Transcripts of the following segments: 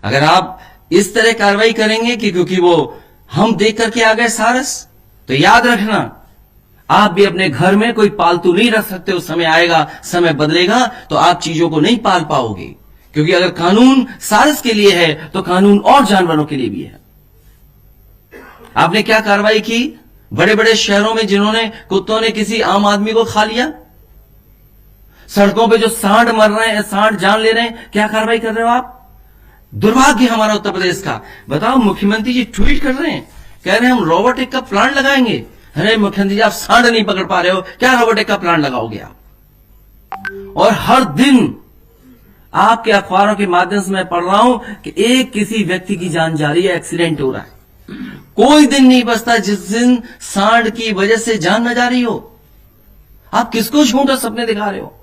अगर आप इस तरह कार्रवाई करेंगे कि क्योंकि वो हम देख करके आ गए सारस, तो याद रखना आप भी अपने घर में कोई पालतू नहीं रख सकते। उस समय आएगा, समय बदलेगा तो आप चीजों को नहीं पाल पाओगे, क्योंकि अगर कानून सारस के लिए है तो कानून और जानवरों के लिए भी है। आपने क्या कार्रवाई की बड़े बड़े शहरों में जिन्होंने कुत्तों ने किसी आम आदमी को खा लिया? सड़कों पे जो सांड मर रहे हैं, सांड जान ले रहे हैं, क्या कार्रवाई कर रहे हो आप? दुर्भाग्य हमारा उत्तर प्रदेश का। बताओ, मुख्यमंत्री जी ट्वीट कर रहे हैं, कह रहे हैं हम रोबोटिक का प्लांट लगाएंगे। अरे मुख्यमंत्री जी, आप सांड नहीं पकड़ पा रहे हो, क्या रोबोटिक का प्लांट लगाओगे आप? और हर दिन आपके अखबारों के माध्यम से मैं पढ़ रहा हूं कि एक किसी व्यक्ति की जान जा रही है, एक्सीडेंट हो रहा है। कोई दिन नहीं बचता जिस दिन सांड की वजह से जान न जा रही हो। आप किसको झूठा सपने दिखा रहे हो?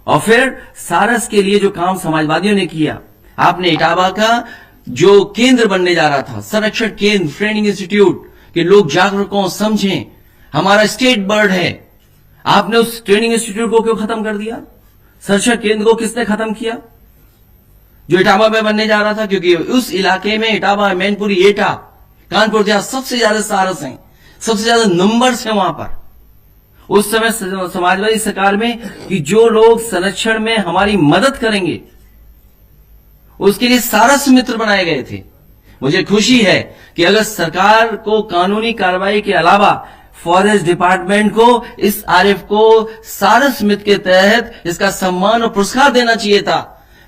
और फिर सारस के लिए जो काम समाजवादियों ने किया, आपने इटावा का जो केंद्र बनने जा रहा था, संरक्षण केंद्र, ट्रेनिंग इंस्टीट्यूट, कि लोग जागरूक हों, समझें हमारा स्टेट बर्ड है, आपने उस ट्रेनिंग इंस्टीट्यूट को क्यों खत्म कर दिया? संरक्षण केंद्र को किसने खत्म किया जो इटावा में बनने जा रहा था? क्योंकि उस इलाके में इटावा, मैनपुरी, एटा, कानपुर जहां सबसे ज्यादा सारस हैं, सबसे ज्यादा नंबर्स हैं वहां पर। उस समय समाजवादी सरकार में कि जो लोग संरक्षण में हमारी मदद करेंगे उसके लिए सारस मित्र बनाए गए थे। मुझे खुशी है कि अगर सरकार को कानूनी कार्रवाई के अलावा फॉरेस्ट डिपार्टमेंट को इस आरएफ को सारस मित्र के तहत इसका सम्मान और पुरस्कार देना चाहिए था।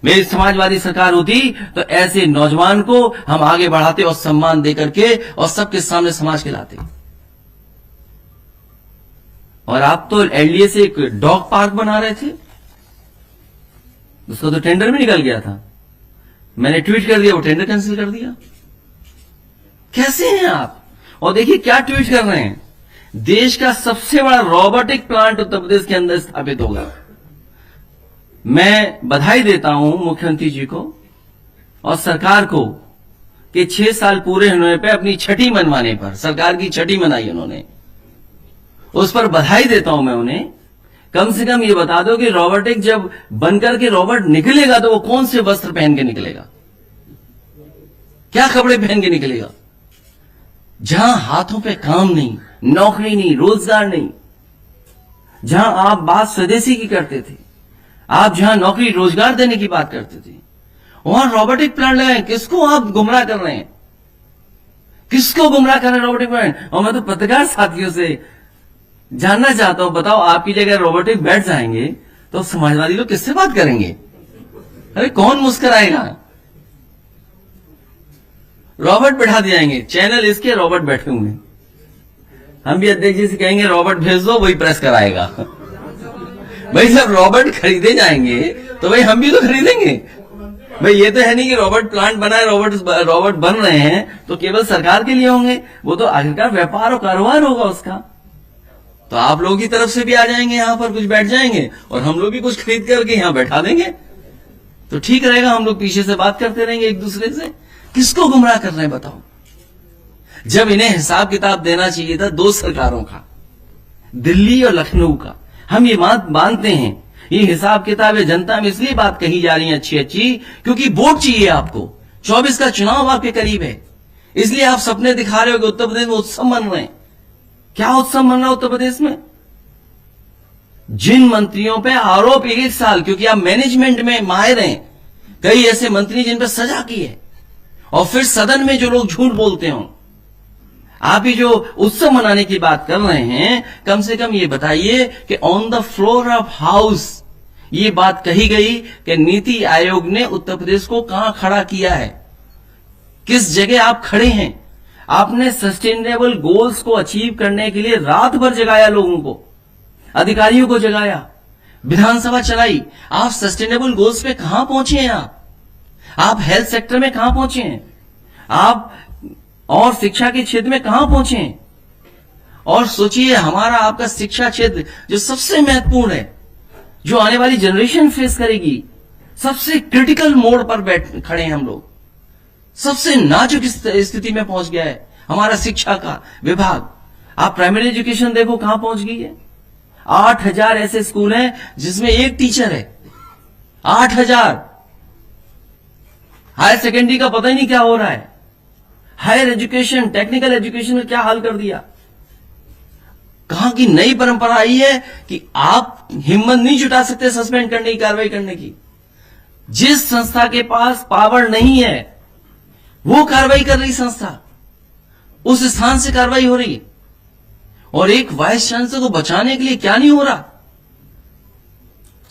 मेरी समाजवादी सरकार होती तो ऐसे नौजवान को हम आगे बढ़ाते और सम्मान देकर के और सबके सामने समाज के लाते। और आप तो एलडीए से एक डॉग पार्क बना रहे थे, उसका तो टेंडर भी निकल गया था। मैंने ट्वीट कर दिया, वो टेंडर कैंसिल कर दिया। कैसे हैं आप? और देखिए क्या ट्वीट कर रहे हैं, देश का सबसे बड़ा रोबोटिक प्लांट उत्तर प्रदेश के अंदर स्थापित होगा। मैं बधाई देता हूं मुख्यमंत्री जी को और सरकार को कि 6 साल पूरे होने पे अपनी छठी मनवाने पर, सरकार की छठी मनाई उन्होंने, उस पर बधाई देता हूं मैं उन्हें। कम से कम ये बता दो कि रोबोटिक जब बनकर के रोबोट निकलेगा तो वो कौन से वस्त्र पहन के निकलेगा, क्या कपड़े पहन के निकलेगा? जहां हाथों पे काम नहीं, नौकरी नहीं, रोजगार नहीं, जहां आप बात स्वदेशी की करते थे, आप जहां नौकरी रोजगार देने की बात करते थे, वहां रोबोटिक प्लांट लगाए। किसको आप गुमराह कर रहे हैं? किसको गुमराह कर रहे हैं रोबोटिक प्लांट? और मैं तो पत्रकार साथियों से जानना चाहता हूं, बताओ आपकी जगह रोबोटिक बैठ जाएंगे तो समाजवादी लोग किससे बात करेंगे? अरे कौन मुस्कुराएगा? रॉबर्ट बैठा दियाएंगे, चैनल इसके रॉबर्ट बैठे हुए। हम भी अध्यक्ष जी से कहेंगे रॉबर्ट भेज दो, वही प्रेस कराएगा। भाई जब रॉबर्ट खरीदे जाएंगे तो भाई हम भी तो खरीदेंगे। भाई ये तो है नहीं कि रॉबर्ट प्लांट बना है, रॉबर्ट बन रहे हैं तो केवल सरकार के लिए होंगे, वो तो आखिरकार व्यापार और कारोबार होगा उसका। तो आप लोगों की तरफ से भी आ जाएंगे, यहां पर कुछ बैठ जाएंगे और हम लोग भी कुछ खरीद करके यहां बैठा देंगे, तो ठीक रहेगा। हम लोग पीछे से बात करते रहेंगे एक दूसरे से। किसको गुमराह कर रहे हैं बताओ? जब इन्हें हिसाब किताब देना चाहिए था 2 सरकारों का, दिल्ली और लखनऊ का। हम ये बात मानते हैं, ये हिसाब किताब है, जनता में इसलिए बात कही जा रही है अच्छी अच्छी क्योंकि वोट चाहिए आपको। 24 का चुनाव आपके करीब है, इसलिए आप सपने दिखा रहे हो कि उत्तर प्रदेश में उत्सव मन रहे हैं। क्या उत्सव मन रहा है उत्तर प्रदेश में? जिन मंत्रियों पे आरोप 1 साल, क्योंकि आप मैनेजमेंट में माहिर हैं, कई ऐसे मंत्री जिन पर सजा की है, और फिर सदन में जो लोग झूठ बोलते हो, आप ही जो उत्सव मनाने की बात कर रहे हैं, कम से कम ये बताइए कि on the floor of house ये बात कही गई कि नीति आयोग ने उत्तर प्रदेश को कहां खड़ा किया है, किस जगह आप खड़े हैं। आपने सस्टेनेबल गोल्स को अचीव करने के लिए रात भर जगाया, लोगों को, अधिकारियों को जगाया, विधानसभा चलाई। आप सस्टेनेबल गोल्स पे कहां पहुंचे हैं? आप हेल्थ सेक्टर में कहां पहुंचे हैं? आप और शिक्षा के क्षेत्र में कहां पहुंचे हैं? और सोचिए हमारा आपका शिक्षा क्षेत्र जो सबसे महत्वपूर्ण है, जो आने वाली जनरेशन फेस करेगी, सबसे क्रिटिकल मोड पर खड़े हैं हम लोग, सबसे नाजुक स्थिति में पहुंच गया है हमारा शिक्षा का विभाग। आप प्राइमरी एजुकेशन देखो कहां पहुंच गई है। 8000 ऐसे स्कूल हैं जिसमें एक टीचर है, 8000। हायर सेकेंडरी का पता ही नहीं क्या हो रहा है। हायर एजुकेशन, टेक्निकल एजुकेशन में क्या हाल कर दिया। कहां की नई परंपरा आई है कि आप हिम्मत नहीं जुटा सकते सस्पेंड करने की, कार्रवाई करने की। जिस संस्था के पास पावर नहीं है वो कार्रवाई कर रही संस्था, उस स्थान से कार्रवाई हो रही है। और एक वाइस चांसलर को बचाने के लिए क्या नहीं हो रहा।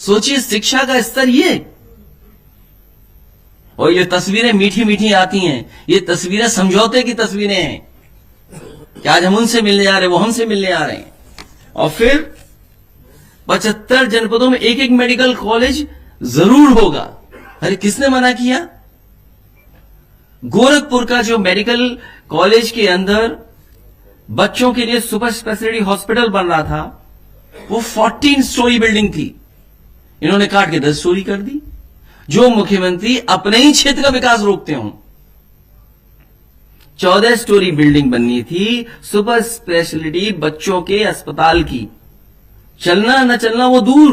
सोचिए शिक्षा का स्तर ये। और ये तस्वीरें मीठी मीठी आती हैं, ये तस्वीरें समझौते की तस्वीरें हैं कि आज हम उनसे मिलने जा रहे हैं, वो हमसे मिलने आ रहे हैं। और फिर 75 जनपदों में एक एक मेडिकल कॉलेज जरूर होगा। अरे किसने मना किया। गोरखपुर का जो मेडिकल कॉलेज के अंदर बच्चों के लिए सुपर स्पेशलिटी हॉस्पिटल बन रहा था, वो 14 स्टोरी बिल्डिंग थी, इन्होंने काट के 10 स्टोरी कर दी। जो मुख्यमंत्री अपने ही क्षेत्र का विकास रोकते हों। 14 स्टोरी बिल्डिंग बननी थी सुपर स्पेशलिटी बच्चों के अस्पताल की। चलना न चलना वो दूर,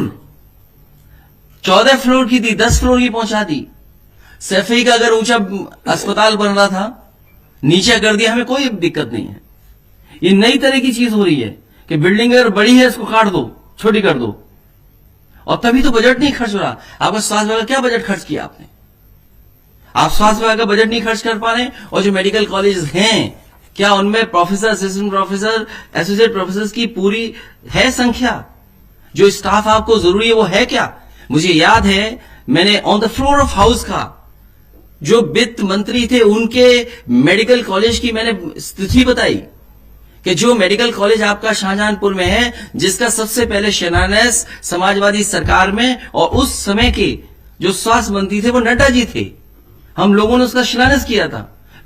14 फ्लोर की थी, 10 फ्लोर की पहुंचा दी। सैफई का अगर ऊंचा अस्पताल बन रहा था, नीचे कर दिया, हमें कोई दिक्कत नहीं है। ये नई तरह की चीज हो रही है कि बिल्डिंग अगर बड़ी है इसको काट दो, छोटी कर दो। और तभी तो बजट नहीं खर्च हो रहा। आपका स्वास्थ्य विभाग क्या बजट खर्च किया आपने। आप स्वास्थ्य विभाग का बजट नहीं खर्च कर पा रहे। और जो मेडिकल कॉलेज हैं, क्या उनमें professor, assistant professor, associate professor की पूरी है संख्या। जो स्टाफ आपको जरूरी है वो है क्या। मुझे याद है मैंने on the floor of house का जो वित्त मंत्री थे उनके मेडिकल कॉलेज की मैंने स्थिति बताई कि जो मेडिकल कॉलेज आपका शाहजहांपुर में है, जिसका सबसे पहले शिलान्यास समाजवादी सरकार में और उस समय के जो स्वास्थ्य मंत्री थे वो नड्डा जी थे, हम लोगों ने उसका शिलान्यास किया था।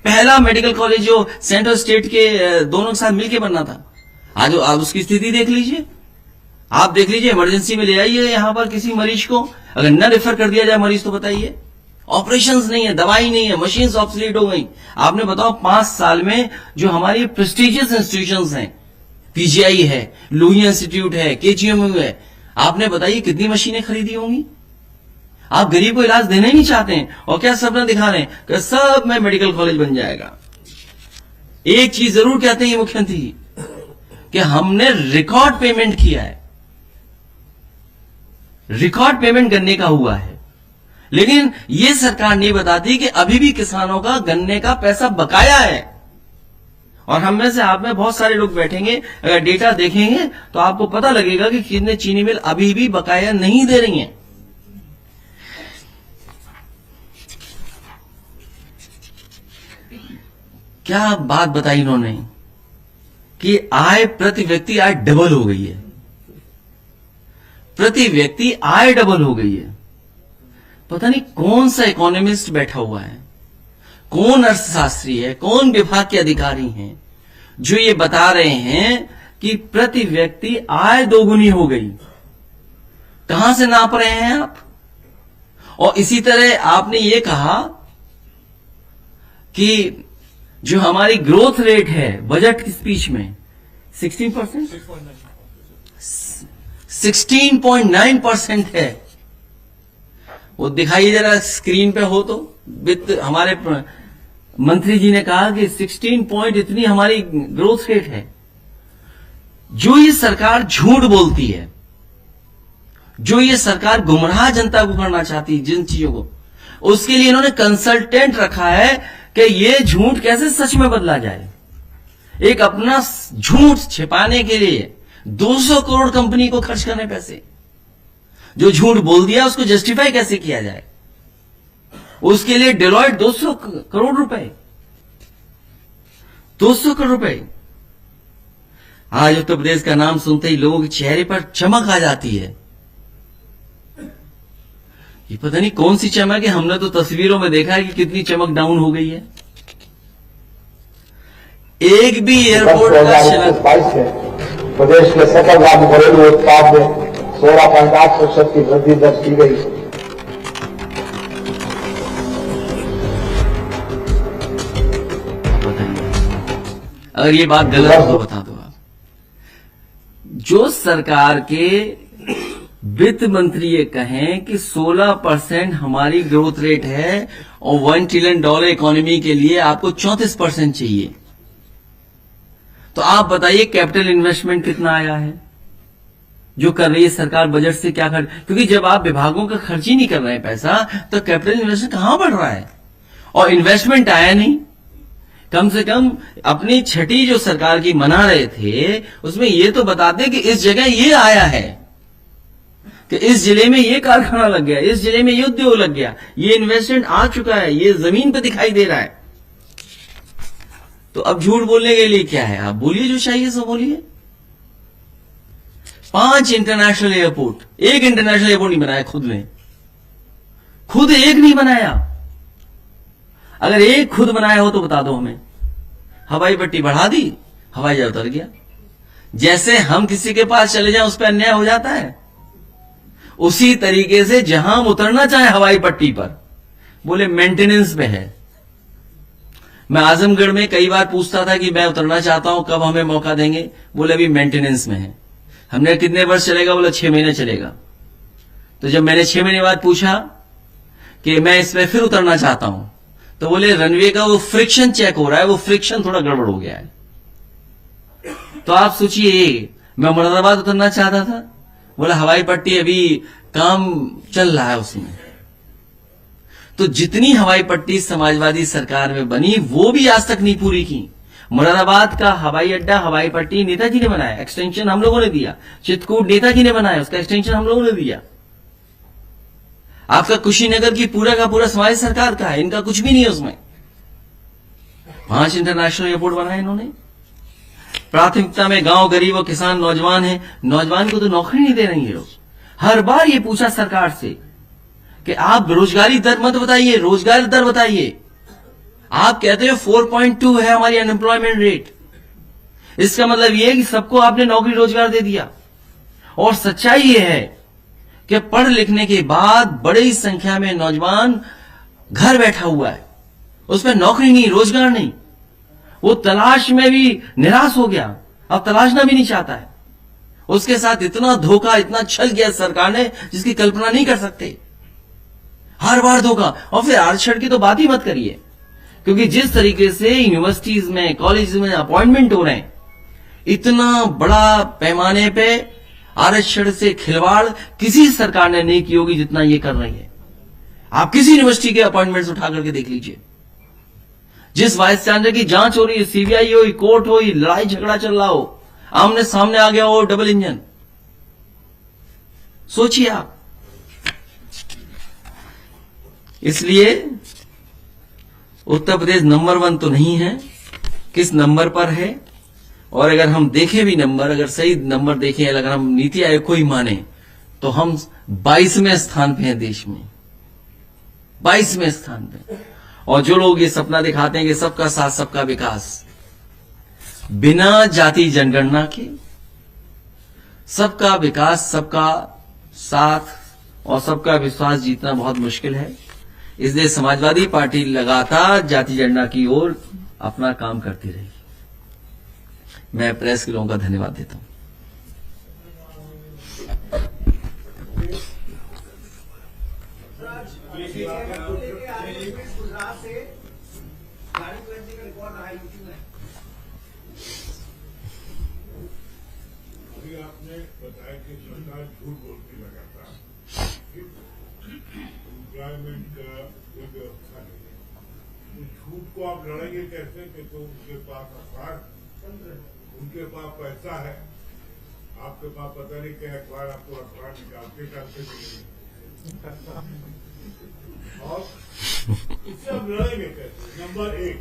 पहला मेडिकल कॉलेज जो सेंट्रल स्टेट के दोनों के साथ मिलकर बनना था। आज आप उसकी स्थिति देख लीजिए। आप देख लीजिए, इमरजेंसी में ले आइए यहां पर किसी मरीज को, अगर न रेफर कर दिया जाए मरीज तो बताइए। ऑपरेशंस नहीं है, दवाई नहीं है, मशीन्स ऑब्सोलीट हो गई। आपने बताओ 5 साल में जो हमारी प्रेस्टिजियस इंस्टीट्यूशंस हैं, पीजीआई है, लुई इंस्टीट्यूट है, केजीएमयू है, आपने बताइए कितनी मशीनें खरीदी होंगी। आप गरीब को इलाज देना ही नहीं चाहते हैं और क्या सपना दिखा रहे हैं कि सब में मेडिकल कॉलेज बन जाएगा। एक चीज जरूर कहते हैं मुख्यमंत्री कि हमने रिकॉर्ड पेमेंट किया है, रिकॉर्ड पेमेंट गन्ने का हुआ है। लेकिन यह सरकार नहीं बताती कि अभी भी किसानों का गन्ने का पैसा बकाया है। और हम में से आप में बहुत सारे लोग बैठेंगे, अगर डेटा देखेंगे तो आपको पता लगेगा कि कितने चीनी मिल अभी भी बकाया नहीं दे रही हैं। क्या बात बताई इन्होंने कि आय प्रति व्यक्ति आय डबल हो गई है। प्रति व्यक्ति आय डबल हो गई है। पता नहीं कौन सा इकोनॉमिस्ट बैठा हुआ है, कौन अर्थशास्त्री है, कौन विभाग के अधिकारी हैं जो ये बता रहे हैं कि प्रति व्यक्ति आय दोगुनी हो गई। कहां से नाप रहे हैं आप। और इसी तरह आपने ये कहा कि जो हमारी ग्रोथ रेट है बजट की स्पीच में 16%, 16.9% है। वो दिखाइए जरा स्क्रीन पे हो तो। वित्त हमारे मंत्री जी ने कहा कि 16 पॉइंट इतनी हमारी ग्रोथ रेट है। जो ये सरकार झूठ बोलती है, जो ये सरकार गुमराह जनता को करना चाहती है जिन चीजों को, उसके लिए इन्होंने कंसल्टेंट रखा है कि ये झूठ कैसे सच में बदला जाए। एक अपना झूठ छिपाने के लिए 200 करोड़ कंपनी को खर्च करने पैसे। जो झूठ बोल दिया उसको जस्टिफाई कैसे किया जाए, उसके लिए डेलॉयट 200 करोड़ रुपए, 200 करोड़ रुपए। आज उत्तर प्रदेश का नाम सुनते ही लोगों के चेहरे पर चमक आ जाती है। ये पता नहीं कौन सी चमक है। हमने तो तस्वीरों में देखा है कि कितनी चमक डाउन हो गई है। एक भी एयरपोर्ट का प्रदेश के सकल राज्य घरेलू उत्पाद में 16.8% की वृद्धि दर्ज की गई। अगर ये बात गलत हो तो बता दो आप। जो सरकार के वित्त मंत्री ये कहें कि 16% हमारी ग्रोथ रेट है और $1 ट्रिलियन इकोनॉमी के लिए आपको 34% चाहिए, तो आप बताइए कैपिटल इन्वेस्टमेंट कितना आया है जो कर रही है सरकार बजट से? क्या कर, क्योंकि जब आप विभागों का खर्च ही नहीं कर रहे हैं पैसा, तो कैपिटल इन्वेस्टमेंट कहां बढ़ रहा है? और इन्वेस्टमेंट आया नहीं। कम से कम अपनी छठी जो सरकार की मना रहे थे उसमें ये तो बताते कि इस जगह ये आया है, कि इस जिले में ये कारखाना लग गया, इस जिले में ये उद्योग लग गया, ये इन्वेस्टमेंट आ चुका है, ये जमीन पे दिखाई दे रहा है। तो अब झूठ बोलने के लिए क्या है? आप बोलिए, जो चाहिए सो बोलिए। 5 इंटरनेशनल एयरपोर्ट, एक इंटरनेशनल एयरपोर्ट नहीं बनाया खुद ने, खुद एक नहीं बनाया। अगर एक खुद बनाया हो तो बता दो हमें। हवाई पट्टी बढ़ा दी, हवाई जहाज उतर गया। जैसे हम किसी के पास चले जाएं उस पर अन्याय हो जाता है, उसी तरीके से जहां हम उतरना चाहे हवाई पट्टी पर, बोले मेंटेनेंस पे है। मैं आजमगढ़ में कई बार पूछता था कि मैं उतरना चाहता हूं, कब हमें मौका देंगे? बोले अभी मेंटेनेंस में है। हमने कितने वर्ष चलेगा? बोला 6 महीने चलेगा। तो जब मैंने 6 महीने बाद पूछा कि मैं इसमें फिर उतरना चाहता हूं, तो बोले रनवे का वो फ्रिक्शन चेक हो रहा है, वो फ्रिक्शन थोड़ा गड़बड़ हो गया है। तो आप सोचिए, मैं मुरादाबाद उतरना चाहता था, बोला हवाई पट्टी अभी काम चल रहा है उसमें। तो जितनी हवाई पट्टी समाजवादी सरकार में बनी वो भी आज तक नहीं पूरी की। मुरादाबाद का हवाई अड्डा, हवाई पट्टी नेताजी ने बनाया, एक्सटेंशन हम लोगों ने दिया। चित्रकूट नेताजी ने बनाया, उसका एक्सटेंशन हम लोगों ने दिया। आपका कुशीनगर की पूरा का पूरा समाज सरकार का है, इनका कुछ भी नहीं है उसमें। 5 इंटरनेशनल एयरपोर्ट बनाए इन्होंने। प्राथमिकता में गांव, गरीब और किसान, नौजवान है। नौजवान को तो नौकरी नहीं दे रही है लोग। हर बार ये पूछा सरकार से कि आप बेरोजगारी दर मत बताइए, रोजगार दर बताइए। आप कहते हो 4.2 है हमारी अनएम्प्लॉयमेंट रेट। इसका मतलब यह है कि सबको आपने नौकरी रोजगार दे दिया। और सच्चाई यह है कि पढ़ लिखने के बाद बड़ी संख्या में नौजवान घर बैठा हुआ है, उसमें नौकरी नहीं, रोजगार नहीं। वो तलाश में भी निराश हो गया, अब तलाशना भी नहीं चाहता है। उसके साथ इतना धोखा, इतना छल किया सरकार ने जिसकी कल्पना नहीं कर सकते। हर बार धोखा। और फिर आरक्षण की तो बात ही मत करिए, क्योंकि जिस तरीके से यूनिवर्सिटीज में, कॉलेज में अपॉइंटमेंट हो रहे हैं, इतना बड़ा पैमाने पे आरक्षण से खिलवाड़ किसी सरकार ने नहीं की होगी जितना ये कर रही है। आप किसी यूनिवर्सिटी के अपॉइंटमेंट्स उठा करके देख लीजिए। जिस वाइस चांसलर की जांच हो रही है, सीबीआई हो, कोर्ट हो, लड़ाई झगड़ा चल रहा हो, आमने सामने आ गया हो डबल इंजन। सोचिए आप। इसलिए उत्तर प्रदेश नंबर 1 तो नहीं है, किस नंबर पर है? और अगर हम देखें भी नंबर, अगर सही नंबर देखें, अगर हम नीति आयोग को ही माने, तो हम 22वें स्थान पे हैं देश में, 22वें स्थान पे। और जो लोग ये सपना दिखाते हैं कि सबका साथ सबका विकास, बिना जाति जनगणना के सबका विकास, सबका साथ और सबका विश्वास जीतना बहुत मुश्किल है। इसलिए समाजवादी पार्टी लगातार जाति जनगणना की ओर अपना काम करती रही। मैं प्रेस के लोगों का धन्यवाद देता हूं। आपने बताया कि सरकार झूठ बोलती लगातार, एम्प्लॉयमेंट का कोई व्यवस्था नहीं है। तो झूठ को आप लड़ेंगे कैसे? कि तो उनके पास अखबार, उनके पास पैसा है, आपके पास पता नहीं क्या अखबार, आपको अखबार निकालते मिलेंगे। और इससे आप लड़ेंगे कैसे? नंबर 1,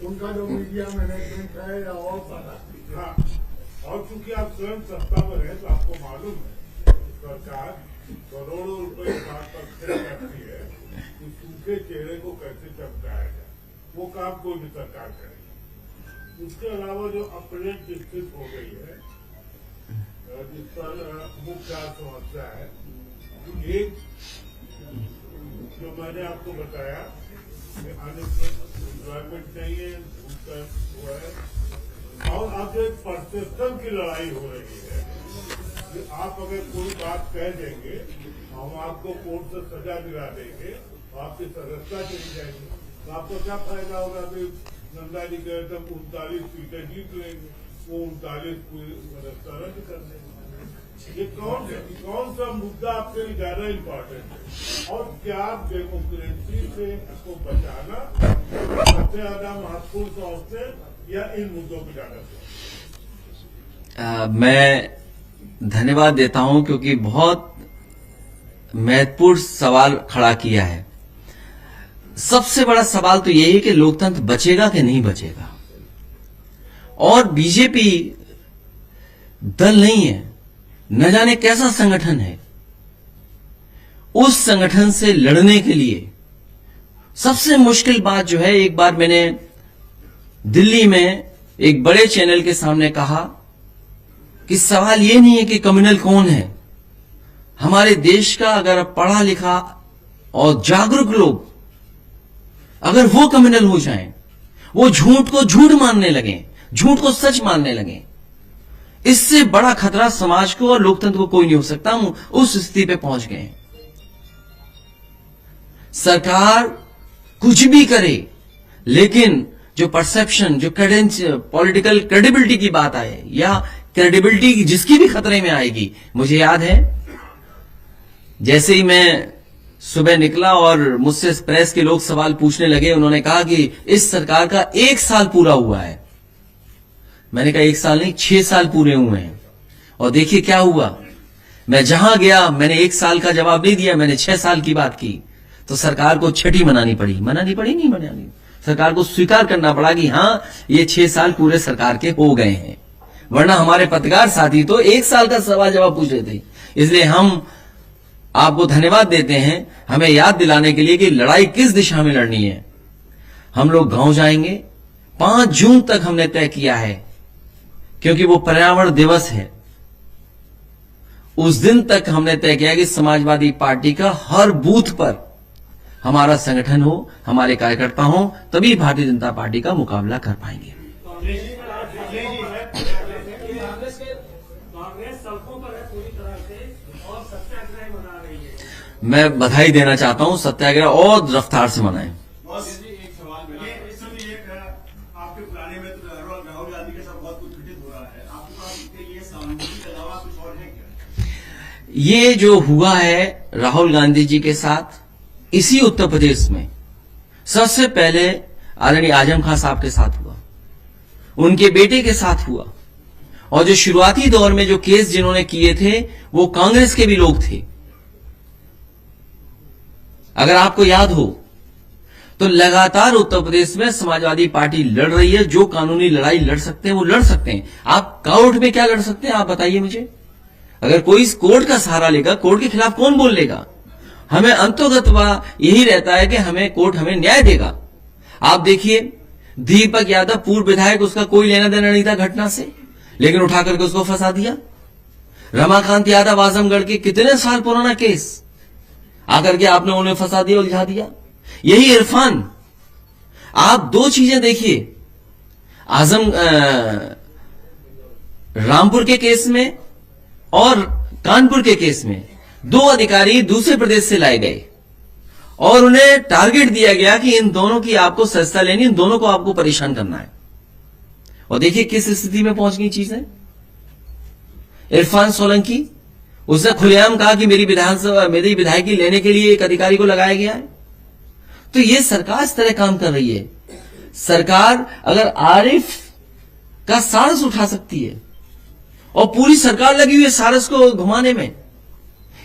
उनका जो मीडिया मैनेजमेंट है या और सारा। हाँ, और चूंकि आप स्वयं सत्ता में रहे तो आपको मालूम है सरकार करोड़ों रुपए इस बात पर खर्च करती है कि सूखे चेहरे को कैसे चमकाया जाए। वो काम कोई भी सरकार करेगी। उसके अलावा जो अपडेट विकसित हो गई है, जिस पर मुख्य समस्या है, एक जो मैंने आपको बताया कि अनएम्प्लॉयमेंट नहीं है, उसका हुआ है। और अब जो एक परसेप्शन की लड़ाई हो रही है कि आप अगर कोई बात कह देंगे, हम आपको कोर्ट से सजा दिला देंगे, आपकी सदस्यता चली जाएगी, तो आपको क्या फायदा होगा कि नंदा जी कहे तो 39 सीटें जीत लेंगे, वो 39 सदस्यता रद्द कर देंगे। ये कौन सा मुद्दा आपके लिए ज्यादा इम्पोर्टेंट है, और क्या आप डेमोक्रेसी से इसको बचाना सबसे ज्यादा महत्वपूर्ण समझते हैं या इन मुद्दों पर ज्यादा? मैं धन्यवाद देता हूं क्योंकि बहुत महत्वपूर्ण सवाल खड़ा किया है। सबसे बड़ा सवाल तो यही है कि लोकतंत्र बचेगा कि नहीं बचेगा। और बीजेपी दल नहीं है, न जाने कैसा संगठन है। उस संगठन से लड़ने के लिए सबसे मुश्किल बात जो है, एक बार मैंने दिल्ली में एक बड़े चैनल के सामने कहा कि सवाल यह नहीं है कि कम्युनल कौन है। हमारे देश का अगर पढ़ा लिखा और जागरूक लोग अगर वो कम्युनल हो जाएं, वो झूठ को झूठ मानने लगे, झूठ को सच मानने लगे, इससे बड़ा खतरा समाज को और लोकतंत्र को कोई नहीं हो सकता। हम उस स्थिति पे पहुंच गए हैं। सरकार कुछ भी करे, लेकिन जो परसेप्शन, जो पॉलिटिकल क्रेडिबिलिटी की बात आए या क्रेडिबिलिटी जिसकी भी खतरे में आएगी। मुझे याद है जैसे ही मैं सुबह निकला और मुझसे प्रेस के लोग सवाल पूछने लगे, उन्होंने कहा कि इस सरकार का 1 साल पूरा हुआ है। मैंने कहा 1 साल नहीं, 6 साल पूरे हुए हैं। और देखिए क्या हुआ, मैं जहां गया मैंने 1 साल का जवाब नहीं दिया, मैंने 6 साल की बात की। तो सरकार को छठी मनानी पड़ी नहीं मनानी, सरकार को स्वीकार करना पड़ा कि हां ये 6 साल पूरे सरकार के हो गए हैं। वरना हमारे पत्रकार साथी तो 1 साल का सवाल जवाब पूछ रहे थे। इसलिए हम आपको धन्यवाद देते हैं हमें याद दिलाने के लिए कि लड़ाई किस दिशा में लड़नी है। हम लोग गांव जाएंगे, 5 जून तक हमने तय किया है, क्योंकि वो पर्यावरण दिवस है। उस दिन तक हमने तय किया कि समाजवादी पार्टी का हर बूथ पर हमारा संगठन हो, हमारे कार्यकर्ता हो, तभी भारतीय जनता पार्टी का मुकाबला कर पाएंगे। मैं बधाई देना चाहता हूं, सत्याग्रह और रफ्तार से मनाएं। एक सवाल इस समय आपके पुराने मित्र राहुल गांधी के साथ बहुत कुछ घटित हो रहा है, आपके पास इसके लिए सहानुभूति के अलावा कुछ और है क्या? ये जो हुआ है राहुल गांधी जी के साथ इसी उत्तर प्रदेश में, सबसे पहले आदरणीय आजम खान साहब के साथ हुआ, उनके बेटे के साथ हुआ। और जो शुरुआती दौर में जो केस जिन्होंने किए थे वो कांग्रेस के भी लोग थे। अगर आपको याद हो तो लगातार उत्तर प्रदेश में समाजवादी पार्टी लड़ रही है। जो कानूनी लड़ाई लड़ सकते हैं वो लड़ सकते हैं। आप कोर्ट में क्या लड़ सकते हैं, आप बताइए मुझे। अगर कोई इस कोर्ट का सहारा लेगा, कोर्ट के खिलाफ कौन बोल लेगा? हमें अंतोगतवा यही रहता है कि हमें कोर्ट हमें न्याय देगा। आप देखिए दीपक यादव पूर्व विधायक, उसका कोई लेना देना नहीं था घटना से, लेकिन उठा करके उसको फंसा दिया। रमाकांत यादव आजमगढ़ के कितने साल पुराना केस आकर के आपने उन्हें फंसा दिया, उलझा दिया। यही इरफान, आप 2 चीजें देखिए, रामपुर के केस में और कानपुर के केस में 2 अधिकारी दूसरे प्रदेश से लाए गए और उन्हें टारगेट दिया गया कि इन दोनों की आपको सजता लेनी, इन दोनों को आपको परेशान करना है। और देखिए किस स्थिति में पहुंच गई चीजें। इरफान सोलंकी, उसने खुलेआम कहा कि मेरी विधायकी लेने के लिए एक अधिकारी को लगाया गया है। तो ये सरकार इस तरह काम कर रही है। सरकार अगर आरिफ का सारस उठा सकती है और पूरी सरकार लगी हुई है सारस को घुमाने में,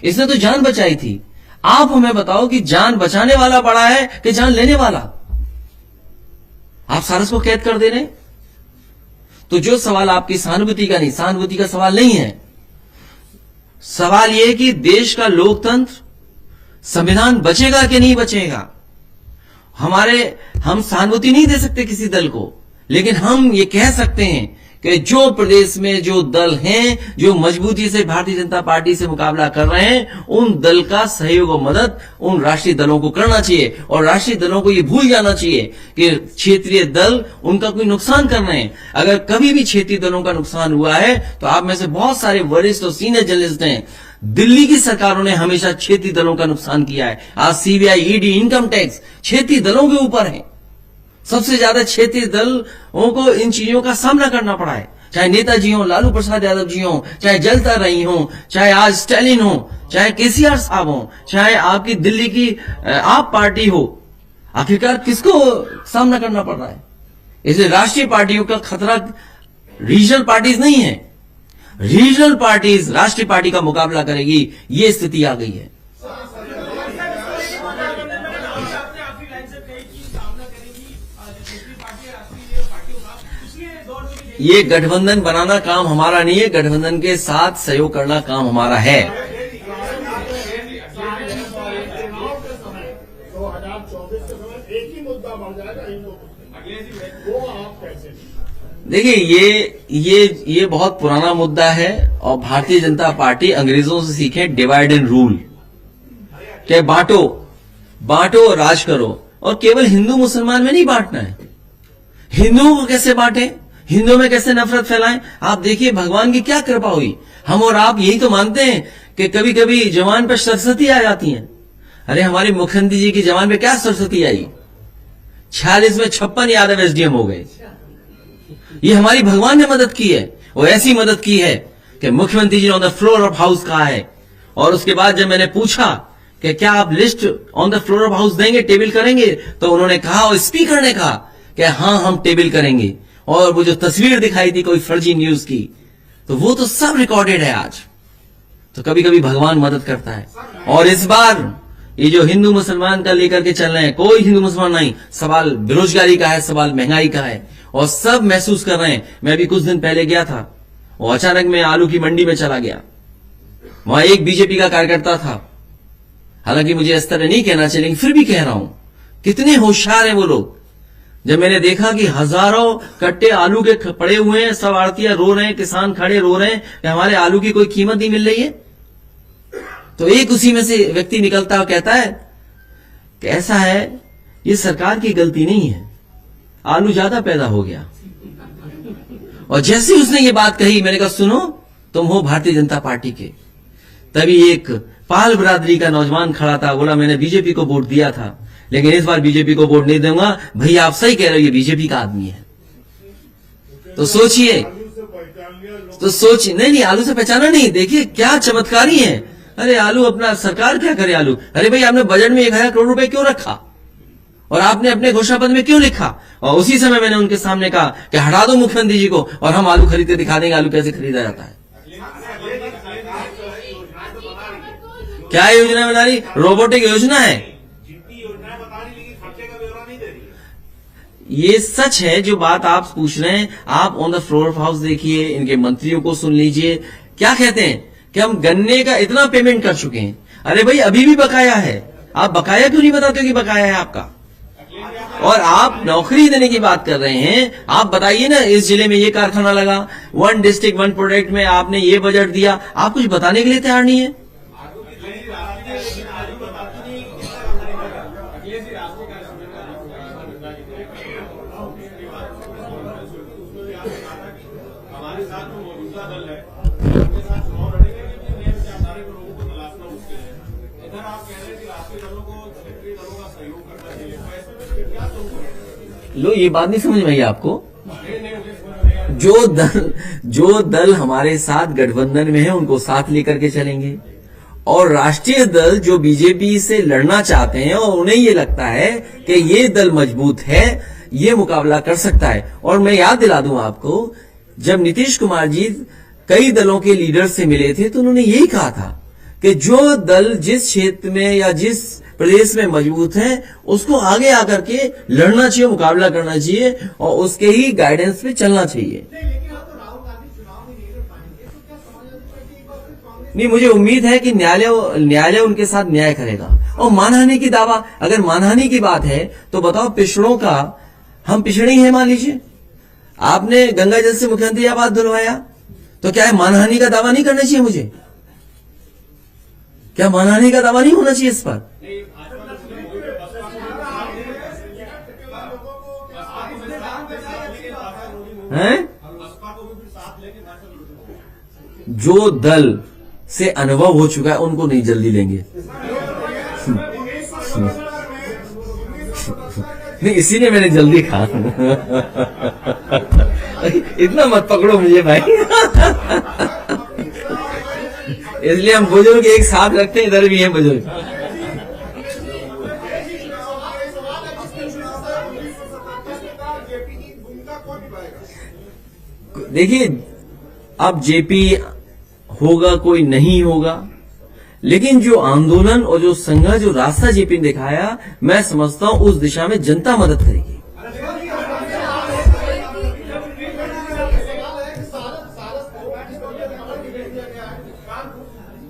इसने तो जान बचाई थी। आप हमें बताओ कि जान बचाने वाला बड़ा है कि जान लेने वाला? आप सारस को कैद कर दे रहे हैं। तो जो सवाल आपकी सहानुभूति का नहीं, सहानुभूति का सवाल नहीं है। सवाल यह है कि देश का लोकतंत्र, संविधान बचेगा कि नहीं बचेगा। हम सहानुभूति नहीं दे सकते किसी दल को, लेकिन हम ये कह सकते हैं कि जो प्रदेश में जो दल हैं जो मजबूती से भारतीय जनता पार्टी से मुकाबला कर रहे हैं, उन दल का सहयोग और मदद उन राष्ट्रीय दलों को करना चाहिए। और राष्ट्रीय दलों को ये भूल जाना चाहिए कि क्षेत्रीय दल उनका कोई नुकसान कर रहे हैं। अगर कभी भी क्षेत्रीय दलों का नुकसान हुआ है तो आप में से बहुत सारे वरिष्ठ और सीनियर जर्नलिस्ट हैं, दिल्ली की सरकारों ने हमेशा क्षेत्रीय दलों का नुकसान किया है। आज सीबीआई, ईडी, इनकम टैक्स क्षेत्रीय दलों के ऊपर है। सबसे ज्यादा क्षेत्रीय दलों को इन चीजों का सामना करना पड़ा है, चाहे नेताजी हो, लालू प्रसाद यादव जी हो, चाहे जलता रही हो, चाहे आज स्टालिन हो, चाहे केसीआर साहब हो, चाहे आपकी दिल्ली की आप पार्टी हो। आखिरकार किसको सामना करना पड़ रहा है? इसलिए राष्ट्रीय पार्टियों का खतरा रीजनल पार्टीज नहीं है। रीजनल पार्टीज राष्ट्रीय पार्टी का मुकाबला करेगी, ये स्थिति आ गई है। ये गठबंधन बनाना काम हमारा नहीं है, गठबंधन के साथ सहयोग करना काम हमारा है। 2024 के समय एक ही मुद्दा बढ़ जाएगा, वो आप कैसे? देखिए ये बहुत पुराना मुद्दा है और भारतीय जनता पार्टी अंग्रेजों से सीखे डिवाइड एंड रूल, कि बांटो और राज करो। और केवल हिंदू मुसलमान में नहीं बांटना है। हिंदुओं को कैसे बांटे, हिंदुओं में कैसे नफरत फैलाएं? आप देखिए भगवान की क्या कृपा हुई। हम और आप यही तो मानते हैं कि कभी कभी जवान पे सरस्वती आ जाती है। अरे हमारे मुख्यमंत्री जी की जवान पे क्या सरस्वती आई? 46 में 56 यादव एसडीएम हो गए। ये हमारी भगवान ने मदद की है। वो ऐसी मदद की है कि मुख्यमंत्री जी ने on the floor of house कहा है। और उसके बाद जब मैंने पूछा कि क्या आप list on the floor of house देंगे, टेबल करेंगे, तो उन्होंने कहा और स्पीकर ने कहा कि हाँ हम टेबल करेंगे। और वो जो तस्वीर दिखाई थी कोई फर्जी न्यूज की, तो वो तो सब रिकॉर्डेड है आज। तो कभी कभी भगवान मदद करता है। और इस बार ये जो हिंदू मुसलमान का लेकर के चल रहे हैं, कोई हिंदू मुसलमान नहीं, सवाल बेरोजगारी का है, सवाल महंगाई का है। और सब महसूस कर रहे हैं। मैं भी कुछ दिन पहले गया था और अचानक मैं आलू की मंडी में चला गया। वहां एक बीजेपी का कार्यकर्ता था। हालांकि मुझे इस तरह नहीं कहना चाहिए, लेकिन फिर भी कह रहा हूं, कितने होशियार हैं वो लोग। जब मैंने देखा कि हजारों कट्टे आलू के पड़े हुए हैं, सब आड़तियां रो रहे हैं, किसान खड़े रो रहे हैं कि हमारे आलू की कोई कीमत नहीं मिल रही है, तो एक उसी में से व्यक्ति निकलता और कहता है कि ऐसा है, ये सरकार की गलती नहीं है, आलू ज्यादा पैदा हो गया। और जैसे उसने ये बात कही, मैंने कहा सुनो, तुम हो भारतीय जनता पार्टी के। तभी एक पाल बरादरी का नौजवान खड़ा था, बोला मैंने बीजेपी को वोट दिया था, लेकिन इस बार बीजेपी को वोट नहीं दूंगा। भैया आप सही कह रहे हो, ये बीजेपी का आदमी है। तो सोचिए, नहीं आलू से पहचाना नहीं। देखिए क्या चमत्कारी है। अरे आलू अपना सरकार क्या करे आलू? अरे भाई आपने बजट में 1000 करोड़ रुपए क्यों रखा और आपने अपने घोषणा पत्र में क्यों लिखा? और उसी समय मैंने उनके सामने कहा कि हटा दो मुख्यमंत्री जी को और हम आलू खरीदते दिखा देंगे आलू कैसे खरीदा जाता है। क्या योजना बना रही? रोबोटिक योजना है। ये सच है जो बात आप पूछ रहे हैं। आप on the floor of house देखिए, इनके मंत्रियों को सुन लीजिए, क्या कहते हैं कि हम गन्ने का इतना पेमेंट कर चुके हैं। अरे भाई अभी भी बकाया है, आप बकाया क्यों नहीं बताते कि बकाया है आपका? और आप नौकरी देने की बात कर रहे हैं। आप बताइए ना, इस जिले में ये कारखाना लगा, 1 डिस्ट्रिक्ट 1 प्रोडक्ट में आपने ये बजट दिया, आप कुछ बताने के लिए तैयार नहीं है। हमारे साथ जो मौजूदा दल है, उनके साथ चुनाव लड़ेंगे कि नए विचारधारा के लोगों को तलाशना मुश्किल है। इधर आप कह रहे हैं कि राष्ट्रीय दलों को क्षेत्रीय दलों का सहयोग करना चाहिए, तो ऐसे में क्या सोच? लो ये बात नहीं समझ में आई आपको? जो दल हमारे साथ गठबंधन में है उनको साथ लेकर के चलेंगे, और राष्ट्रीय दल जो बीजेपी से लड़ना चाहते हैं और उन्हें ये लगता है कि ये दल मजबूत है, ये मुकाबला कर सकता है। और मैं याद दिला दूं आपको, जब नीतीश कुमार जी कई दलों के लीडर से मिले थे तो उन्होंने यही कहा था कि जो दल जिस क्षेत्र में या जिस प्रदेश में मजबूत है उसको आगे आकर के लड़ना चाहिए, मुकाबला करना चाहिए और उसके ही गाइडेंस पे चलना चाहिए। नहीं, मुझे उम्मीद है कि न्यायालय उनके साथ न्याय करेगा। और मानहानि की दावा, अगर मानहानि की बात है तो बताओ, पिछड़ों का हम पिछड़े ही हैं मान लीजिए, आपने गंगा जल से मुख्यमंत्री आवास धुलवाया, तो क्या है मानहानि का दावा नहीं करना चाहिए मुझे? क्या मानहानि का दावा नहीं होना चाहिए इस पर? हैं? जो दल से अनुभव हो चुका है उनको नहीं जल्दी लेंगे। नहीं, इसीलिए मैंने जल्दी कहा। इतना मत पकड़ो मुझे भाई। इसलिए हम बुजुर्ग एक साथ रखते हैं, इधर भी हैं बुजुर्ग। देखिए, अब जेपी होगा कोई नहीं होगा, लेकिन जो आंदोलन और जो संघर्ष, जो रास्ता जेपी ने दिखाया, मैं समझता हूं उस दिशा में जनता मदद करेगी।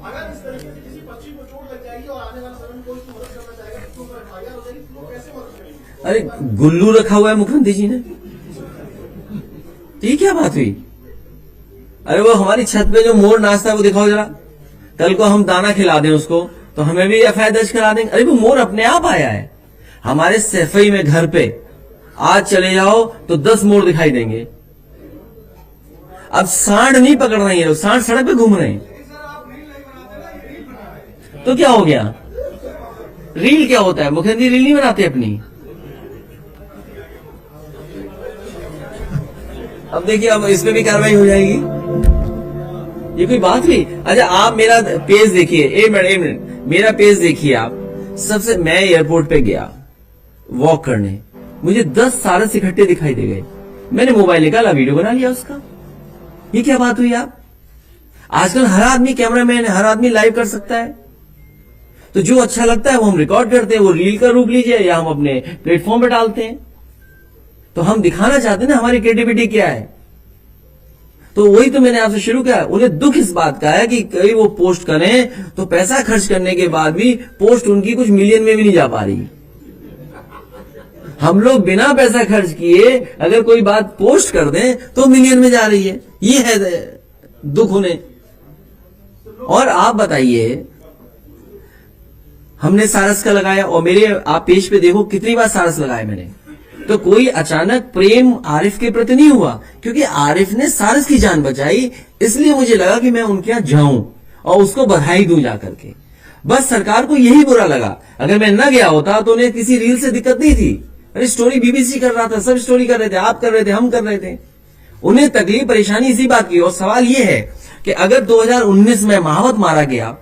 अगर इस तरीके से किसी बच्ची को चोट लग जाएगी और आने वाले समय में कोई उसकी मदद करना चाहेगा, तो एफआईआर हो जाएगी, तो कैसे मदद करेंगे? अरे गुल्लू रखा हुआ है मुख्यमंत्री जी ने, ये क्या बात हुई? अरे वो हमारी छत पे जो मोर नाचता है वो दिखाओ जरा, कल को हम दाना खिला दें उसको तो हमें भी एफआईआर दर्ज करा देंगे। अरे वो मोर अपने आप आया है हमारे सैफई में घर पे, आज चले जाओ तो 10 मोर दिखाई देंगे। अब सांड नहीं पकड़ रहे हैं लोग, सांड सड़क पे घूम रहे हैं, तो क्या हो गया? रील क्या होता है? मुख्यमंत्री रील नहीं बनाते अपनी। अब देखिए, अब इस पे भी कार्रवाई हो जाएगी, ये कोई बात नहीं। अच्छा, आप मेरा पेज देखिए, एक मिनट मेरा पेज देखिए आप। सबसे मैं एयरपोर्ट पे गया वॉक करने, मुझे 10 सारस इकट्ठे दिखाई दे गए, मैंने मोबाइल निकाला, वीडियो बना लिया उसका। ये क्या बात हुई? आप आजकल हर आदमी कैमरामैन है, हर आदमी लाइव कर सकता है, तो जो अच्छा लगता है वो हम रिकॉर्ड करते हैं, वो रील का रूप लीजिए या हम अपने प्लेटफॉर्म पे डालते हैं। तो हम दिखाना चाहते हैं ना हमारी क्रिएटिविटी क्या है। तो वही तो मैंने आपसे शुरू किया। उन्हें दुख इस बात का है कि कई वो पोस्ट करें तो पैसा खर्च करने के बाद भी पोस्ट उनकी कुछ मिलियन में भी नहीं जा पा रही। हम लोग बिना पैसा खर्च किए अगर कोई बात पोस्ट कर दें तो मिलियन में जा रही है, ये है दुख उन्हें। और आप बताइए, हमने सारस का लगाया और मेरे आप पेज पे देखो कितनी बार सारस लगाया मैंने, तो कोई अचानक प्रेम आरिफ के प्रति नहीं हुआ, क्योंकि आरिफ ने सारस की जान बचाई, इसलिए मुझे लगा कि मैं उनके यहां जाऊं और उसको बधाई दूं जाकर के। बस सरकार को यही बुरा लगा, अगर मैं न गया होता तो उन्हें किसी रील से दिक्कत नहीं थी। अरे स्टोरी बीबीसी कर रहा था, सब स्टोरी कर रहे थे, आप कर रहे थे, हम कर रहे थे। उन्हें तकलीफ परेशानी इसी बात की। और सवाल यह है कि अगर 2019 में महावत मारा गया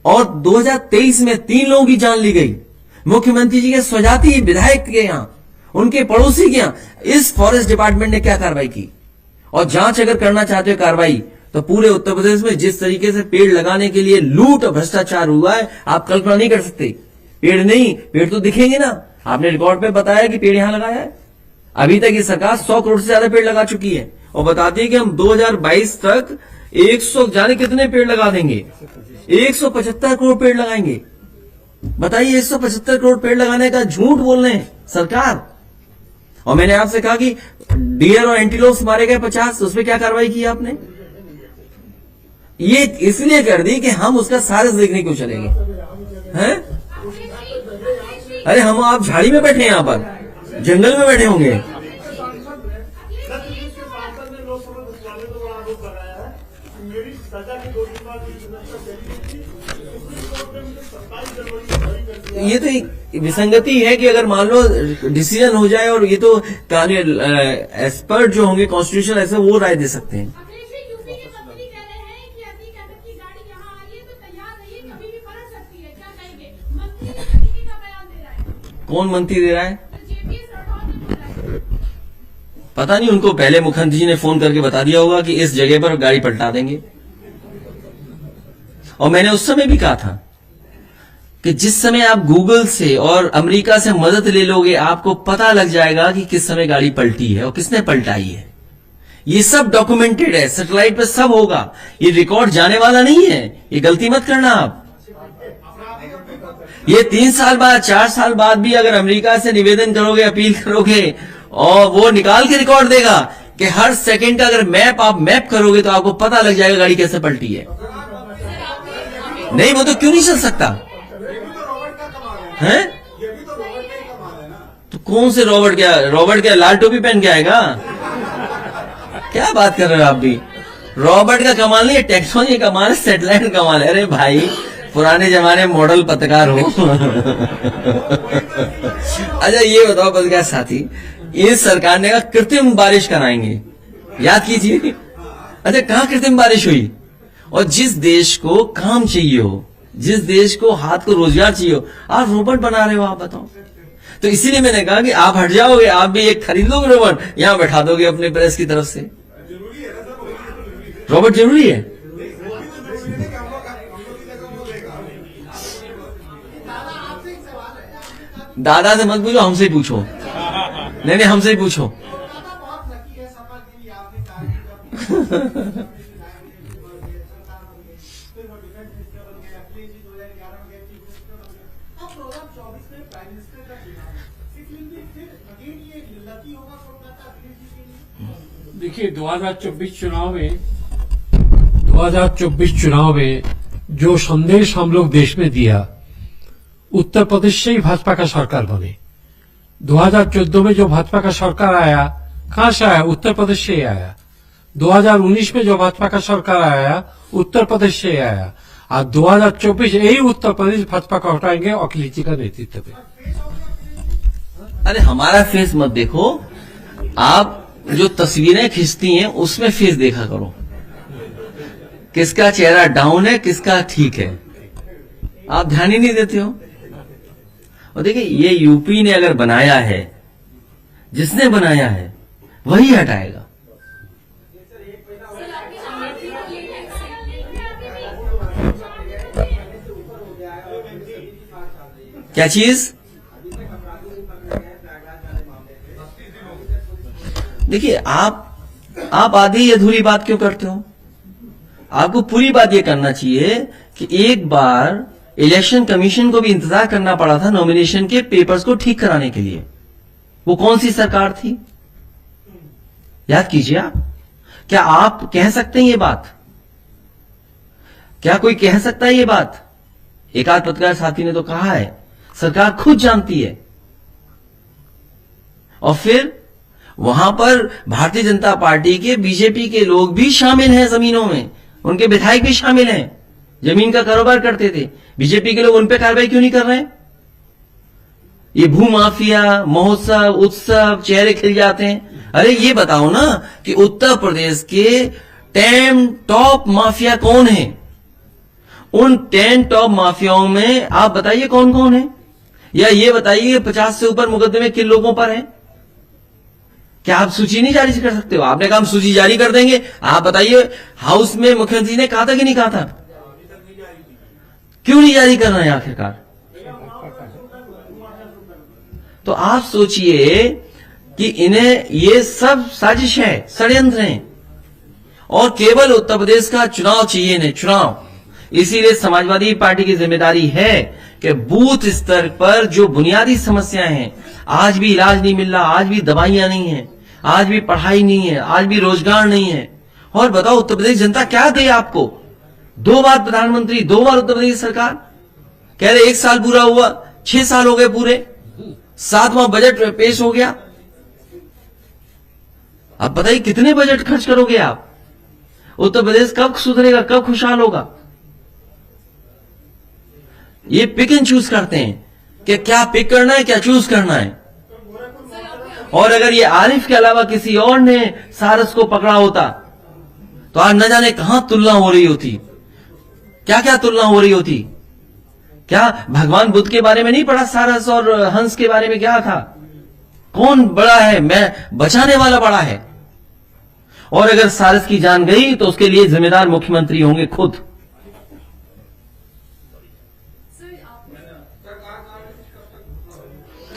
और 2023 में 3 लोगों की जान ली गई, मुख्यमंत्री जी के स्वजाति विधायक के यहां, उनके पड़ोसी के यहां, इस फॉरेस्ट डिपार्टमेंट ने क्या कार्रवाई की? और जांच अगर करना चाहते हो कार्रवाई, तो पूरे उत्तर प्रदेश में जिस तरीके से पेड़ लगाने के लिए लूट और भ्रष्टाचार हुआ है, आप कल्पना नहीं कर सकते। पेड़ नहीं, पेड़ तो दिखेंगे ना। आपने रिकॉर्ड पे बताया कि पेड़ यहां लगाया है। अभी तक ये सरकार 100 करोड़ से ज्यादा पेड़ लगा चुकी है और बताती है कि हम 2022 तक 100 जाने कितने पेड़ लगा देंगे, 175 करोड़ पेड़ लगाएंगे। बताइए, 175 करोड़ पेड़ लगाने का झूठ बोल रहे हैं सरकार। और मैंने आपसे कहा कि डियर और एंटीलोप्स मारे गए 50, उस पर क्या कार्रवाई की आपने? ये इसलिए कर दी कि हम उसका सारस देखने क्यों चलेंगे, हैं? अरे हम आप झाड़ी में बैठे हैं, यहां पर जंगल में बैठे होंगे। मेरी सजा की 2 दिन बाद ये तो एक विसंगति है कि अगर मान लो डिसीजन हो जाए, और ये तो एक्सपर्ट जो होंगे कॉन्स्टिट्यूशन ऐसे, वो राय दे सकते हैं। कौन मंत्री दे रहा है? पता नहीं, उनको पहले मुख्यमंत्री जी ने फोन करके बता दिया होगा कि इस जगह पर गाड़ी पलटा देंगे। और मैंने उस समय भी कहा था कि जिस समय आप गूगल से और अमेरिका से मदद ले लोगे, आपको पता लग जाएगा कि किस समय गाड़ी पलटी है और किसने पलटाई है। ये सब डॉक्यूमेंटेड है, सैटेलाइट पे सब होगा, ये रिकॉर्ड जाने वाला नहीं है। ये गलती मत करना आप। ये 3 साल बाद, 4 साल बाद भी अगर अमेरिका से निवेदन करोगे, अपील करोगे और वो निकाल के रिकॉर्ड देगा कि हर सेकंड का अगर मैप आप मैप करोगे तो आपको पता लग जाएगा गाड़ी कैसे पलटी है। नहीं, वो तो क्यों नहीं चल सकता है? तो कौन से रॉबर्ट? क्या लाल टोपी पहन के आएगा? क्या बात कर रहे हो आप भी? रॉबर्ट का कमाल नहीं है, टेक्नोलॉजी का कमाल है, सैटेलाइट का कमाल है। अरे भाई, पुराने जमाने मॉडल पत्रकार हो। अच्छा ये बताओ पत्रकार साथी, इस सरकार ने कहा कृत्रिम बारिश कराएंगे, याद कीजिए। अच्छा कहां कृत्रिम बारिश हुई? और जिस देश को काम चाहिए हो, जिस देश को हाथ को रोजगार चाहिए हो, आप रोबोट बना रहे हो। आप बताओ। तो इसीलिए मैंने कहा कि आप हट जाओगे, आप भी एक खरीद लोगे रोबोट, यहां बैठा दोगे अपने प्रेस की तरफ से। रोबोट जरूरी है? दादा से मत पूछो, हमसे ही पूछो। नहीं, हमसे ही पूछो। बहुत लकी है, सपा के लिए आपने कार्य देखिए 2024 चुनाव में जो संदेश हम लोग देश में दिया, उत्तर प्रदेश से ही भाजपा का सरकार बने। 2014 में जो भाजपा का सरकार आया, कहां से आया? उत्तर प्रदेश से ही आया। 2019 में जो भाजपा का सरकार आया, उत्तर प्रदेश से आया। और 2024 यही उत्तर प्रदेश भाजपा का हटाएंगे अखिलेश जी का नेतृत्व में। अरे हमारा फेस मत देखो, आप जो तस्वीरें खींचती हैं उसमें फेस देखा करो, किसका चेहरा डाउन है, किसका ठीक है। आप ध्यान ही नहीं देते हो। और देखिए ये यूपी ने अगर बनाया है, जिसने बनाया है वही हटाएगा। क्या चीज? देखिए आप आधी अधूरी बात क्यों करते हो? आपको पूरी बात यह करना चाहिए कि एक बार इलेक्शन कमीशन को भी इंतजार करना पड़ा था नॉमिनेशन के पेपर्स को ठीक कराने के लिए। वो कौन सी सरकार थी? याद कीजिए आप। क्या आप कह सकते हैं ये बात? क्या कोई कह सकता है ये बात? एक आध पत्रकार साथी ने तो कहा है, सरकार खुद जानती है। और फिर वहां पर भारतीय जनता पार्टी के, बीजेपी के लोग भी शामिल हैं, जमीनों में उनके विधायक भी शामिल हैं, जमीन का कारोबार करते थे। बीजेपी के लोग उन पे कार्रवाई क्यों नहीं कर रहे हैं? ये भू माफिया, महोत्सव, उत्सव, चेहरे खिल जाते हैं। अरे ये बताओ ना कि उत्तर प्रदेश के 10 टॉप माफिया कौन है? उन 10 टॉप माफियाओं में आप बताइए कौन कौन है, या ये बताइए 50 से ऊपर मुकदमे किन लोगों पर हैं? क्या आप सूची नहीं जारी कर सकते हो? आपने कहा हम सूची जारी कर देंगे। आप बताइए, हाउस में मुख्यमंत्री ने कहा था कि नहीं कहा था? क्यों नहीं जारी कर रहे हैं आखिरकार? तो आप सोचिए कि इन्हें ये सब साजिश है, षड्यंत्र है, और केवल उत्तर प्रदेश का चुनाव चाहिए इन्हें, चुनाव। इसीलिए समाजवादी पार्टी की जिम्मेदारी है कि बूथ स्तर पर जो बुनियादी समस्याएं हैं, आज भी इलाज नहीं मिल रहा, आज भी दवाइयां नहीं है, आज भी पढ़ाई नहीं है, आज भी रोजगार नहीं है। और बताओ उत्तर प्रदेश जनता क्या दे आपको? 2 बार प्रधानमंत्री, 2 बार उत्तर प्रदेश सरकार, कह रहे 1 साल पूरा हुआ, 6 साल हो गए पूरे, 7वां बजट पेश हो गया। अब बताइए कितने बजट खर्च करोगे आप? उत्तर प्रदेश कब सुधरेगा, कब खुशहाल होगा? ये पिक एंड चूज करते हैं कि क्या पिक करना है, क्या चूज करना है। और अगर ये आरिफ के अलावा किसी और ने सारस को पकड़ा होता तो आज न जाने कहां तुलना हो रही होती, क्या क्या तुलना हो रही होती। क्या भगवान बुद्ध के बारे में नहीं पढ़ा? सारस और हंस के बारे में क्या था? कौन बड़ा है? मैं बचाने वाला बड़ा है। और अगर सारस की जान गई तो उसके लिए जिम्मेदार मुख्यमंत्री होंगे खुद।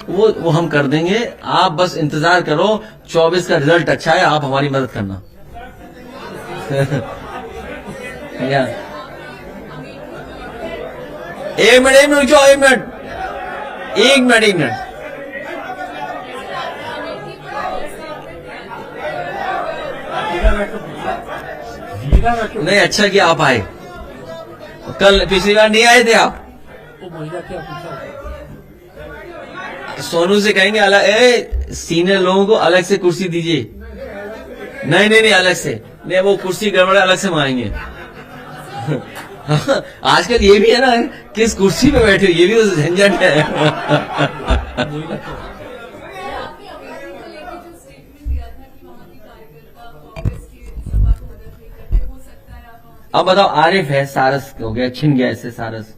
वो हम कर देंगे, आप बस इंतजार करो। 24 का रिजल्ट अच्छा है, आप हमारी मदद करना। एक मिनट रुक जाओ, एक मिनट। महिला रखे नहीं, अच्छा किया आप आए। कल पिछली बार नहीं आए थे आप। वो महिला क्या पूछा? सोनू से कहेंगे अलग, सीनियर लोगों को अलग से कुर्सी दीजिए। नहीं नहीं नहीं, अलग से नहीं, वो कुर्सी गड़बड़ अलग से मांगेंगे। आजकल ये भी है ना, किस कुर्सी पे बैठे हो, ये भी तो झंझट है। आपने अमेरिका को लेकर जो स्टेटमेंट दिया था कि वहाँ की कार्यकर्ता कांग्रेस की सभा को मदद नहीं करते, हो सकता है आप वहाँ अब बताओ, आरिफ है, सारस हो गया, छिन गया ऐसे सारस,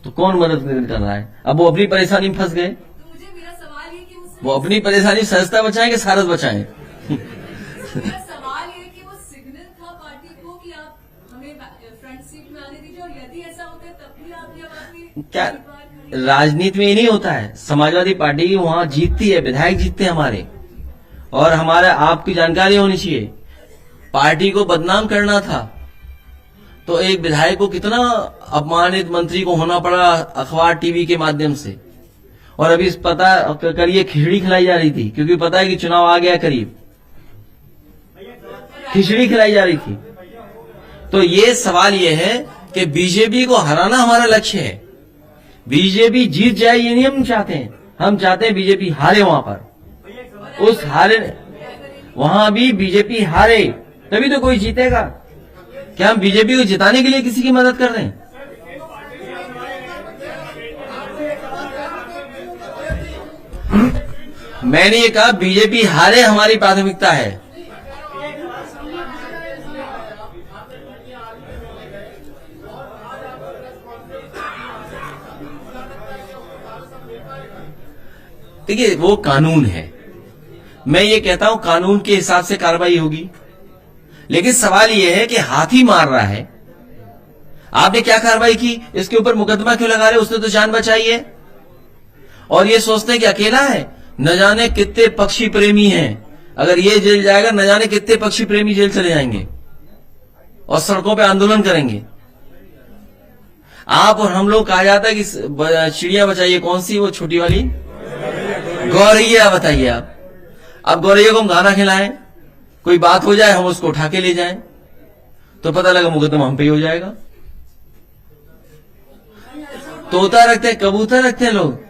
तो कौन मदद कर रहा है? अब वो अपनी परेशानी में फंस गए। तो मुझे मेरा सवाल ये कि वो अपनी परेशानी सस्ता बचाएं कि सारस बचाएं? मेरा सवाल ये कि वो सिग्नल था पार्टी को कि आप हमें फ्रंट सीट में आने दीजिए, और यदि ऐसा होता है तब भी आप ये अपनी क्या उम्मीदवार खड़े- राजनीति में ही नहीं होता है। समाजवादी पार्टी वहां जीतती है, विधायक जीतते हैं हमारे। और हमारा आपकी जानकारी होनी चाहिए, पार्टी को बदनाम करना था तो एक विधायक को कितना अपमानित मंत्री को होना पड़ा अखबार टीवी के माध्यम से। और अभी पता करिए, खिचड़ी खिलाई जा रही थी, क्योंकि पता है कि चुनाव आ गया करीब, खिचड़ी खिलाई जा रही थी। तो ये सवाल ये है कि बीजेपी को हराना हमारा लक्ष्य है। बीजेपी जीत जाए ये नहीं हम चाहते हैं, हम चाहते हैं बीजेपी हारे। वहां पर उस हारे, वहां भी बीजेपी हारे तभी तो कोई जीतेगा। क्या हम बीजेपी को जिताने के लिए किसी की मदद कर रहे हैं? मैंने ये कहा बीजेपी हारे हमारी प्राथमिकता है। देखिए, वो कानून है, मैं ये कहता हूं कानून के हिसाब से कार्रवाई होगी। लेकिन सवाल ये है कि हाथी मार रहा है, आपने क्या कार्रवाई की? इसके ऊपर मुकदमा क्यों लगा रहे? उसने तो जान बचाई है। और ये सोचते हैं कि अकेला है, न जाने कितने पक्षी प्रेमी हैं। अगर ये जेल जाएगा, न जाने कितने पक्षी प्रेमी जेल चले जाएंगे और सड़कों पे आंदोलन करेंगे। आप और हम लोग कहा जाता है कि चिड़िया बचाइए, कौन सी वो छोटी वाली गौरैया, बताइए आप। अब गौरैया को हम खाना खिलाएं, कोई बात हो जाए, हम उसको उठा के ले जाएं, तो पता लगा मुकदमा हम पे ही हो जाएगा। तोता रखते हैं, कबूतर रखते हैं लोग।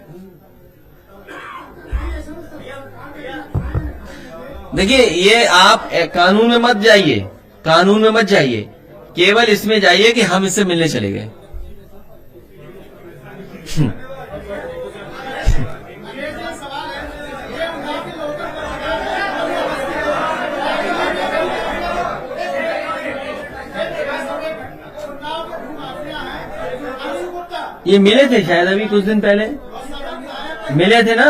देखिए, ये आप कानून में मत जाइए, कानून में मत जाइए, केवल इसमें जाइए कि हम इससे मिलने चले गए। ये मिले थे शायद अभी कुछ दिन पहले मिले थे ना।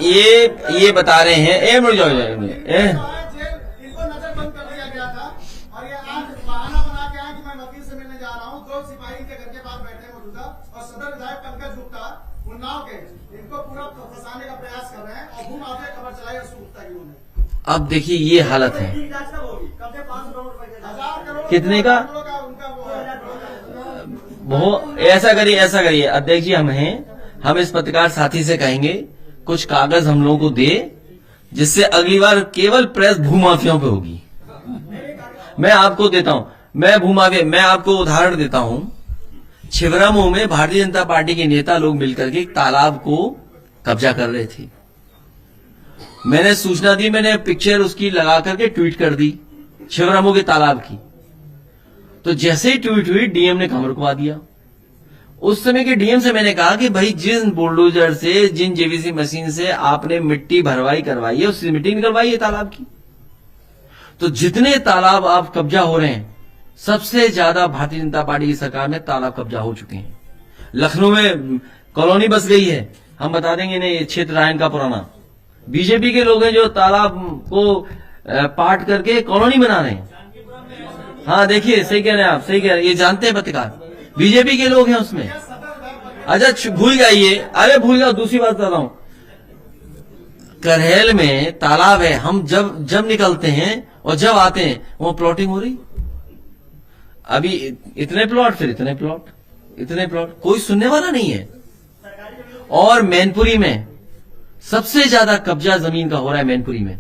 ये बता रहे हैं, मुड़ जाओ इनको नजरबंद कर दिया गया था और ये आज बहाना बना के आए कि मैं वकील से मिलने जा रहा हूँ। दो सिपाही के घर के पास बैठे मौजूदा और सदर विधायक पंकज गुप्ता उन्नाव के इनको पूरा फंसाने का प्रयास कर रहे हैं और भूमाफिया खबर चलाई है गुप्ता की उन्होंने। अब देखिए ये हालत है, कितने का वो ऐसा करिए अध्यक्ष जी, हम इस पत्रकार साथी से कहेंगे कुछ कागज हम लोगों को दे, जिससे अगली बार केवल प्रेस भूमाफियाओं पे होगी। मैं आपको देता हूं, मैं आपको उदाहरण देता हूं। छिबरामऊ में भारतीय जनता पार्टी के नेता लोग मिलकर के एक तालाब को कब्जा कर रहे थे। मैंने सूचना दी, मैंने पिक्चर उसकी लगा करके ट्वीट कर दी छिबरामऊ के तालाब की। तो जैसे ही ट्वीट हुई, डीएम ने खबर को आ दिया। उस समय के डीएम से मैंने कहा कि भाई जिन बुलडोजर से, जिन जेवीसी मशीन से आपने मिट्टी भरवाई करवाई है, उससे मिट्टी निकलवाई है तालाब की। तो जितने तालाब आप कब्जा हो रहे हैं, सबसे ज्यादा भारतीय जनता पार्टी की सरकार में तालाब कब्जा हो चुके हैं। लखनऊ में कॉलोनी बस गई है, हम बता देंगे नहीं, क्षेत्र रायन का पुराना। बीजेपी के लोग हैं जो तालाब को पाट करके कॉलोनी बना रहे हैं। हाँ देखिए, सही कह रहे हैं आप, सही कह रहे हैं, ये जानते हैं पत्रकार, बीजेपी के लोग हैं उसमें। अच्छा भूल जाइए, अरे भूल जाओ, दूसरी बात बता रहा हूं। करहेल में तालाब है, हम जब निकलते हैं और जब आते हैं वो प्लॉटिंग हो रही। अभी इतने प्लॉट, फिर इतने प्लॉट, इतने प्लॉट, कोई सुनने वाला नहीं है। और मैनपुरी में सबसे ज्यादा कब्जा जमीन का हो रहा है, मैनपुरी में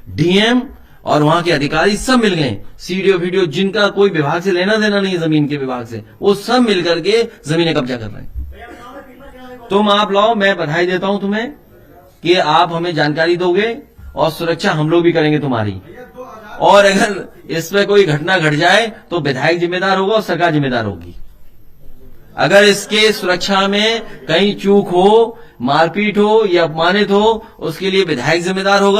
डीएम और वहां के अधिकारी सब मिल गए, सीडीओ वीडियो, जिनका कोई विभाग से लेना देना नहीं है, जमीन के विभाग से, वो सब मिलकर के जमीनें कब्जा कर रहे हैं। तुम आप लाओ, मैं बधाई देता हूं तुम्हें कि आप हमें जानकारी दोगे और सुरक्षा हम लोग भी करेंगे तुम्हारी। और अगर इस पे कोई घटना घट जाए तो विधायक जिम्मेदार होगा और सरकार जिम्मेदार होगी। अगर इसके सुरक्षा में कहीं चूक हो, मारपीट हो या अपमानित हो, उसके लिए विधायक जिम्मेदार होगा।